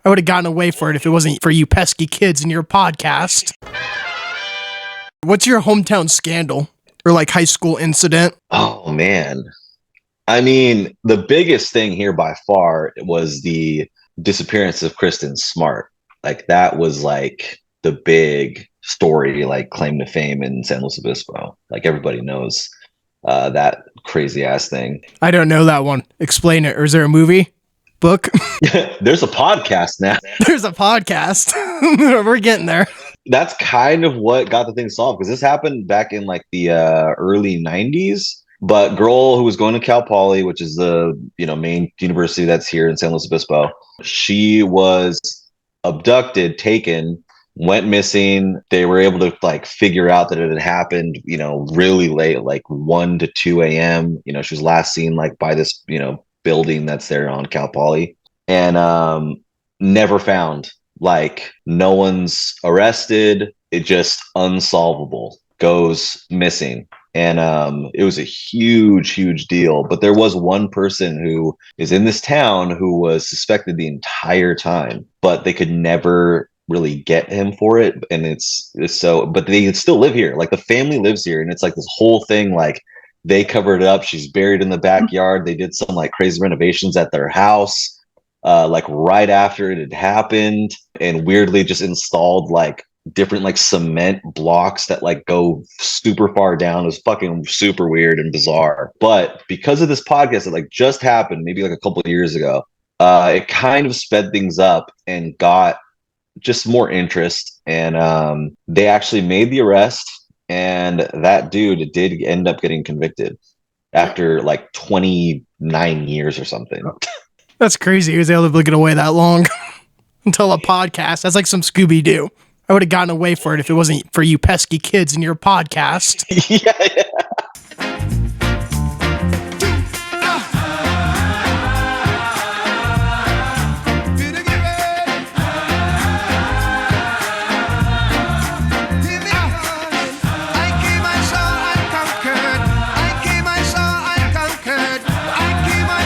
I would have gotten away for it if it wasn't for you pesky kids and your podcast. What's your hometown scandal or like high school incident? Oh man. I mean, the biggest thing here by far was the disappearance of Kristin Smart. Like that was like the big story, like claim to fame in San Luis Obispo. Like everybody knows that crazy ass thing. I don't know that one. Explain it. Or is there a movie? Book? There's a podcast now. There's a podcast. We're getting there. That's kind of what got the thing solved, because this happened back in like the early 90s. But girl who was going to Cal Poly, which is the main university that's here in San Luis Obispo, she was abducted, taken, went missing. They were able to like figure out that it had happened, really late, like 1 to 2 a.m. She was last seen like by this, building that's there on Cal Poly, and never found. Like no one's arrested. It just unsolvable, goes missing. And it was a huge deal. But there was one person who is in this town who was suspected the entire time, but they could never really get him for it. And it's so, but they still live here. Like the family lives here, and it's like this whole thing. Like they covered it up. She's buried in the backyard. They did some like crazy renovations at their house, like right after it had happened, and weirdly just installed like different like cement blocks that like go super far down. It was fucking super weird and bizarre. But because of this podcast that like just happened maybe like a couple of years ago, it kind of sped things up and got just more interest. And they actually made the arrest, and that dude did end up getting convicted after like 29 years or something. That's crazy. He was able to get away that long until a podcast. That's like some Scooby-Doo. I would have gotten away for it if it wasn't for you pesky kids and your podcast. Yeah.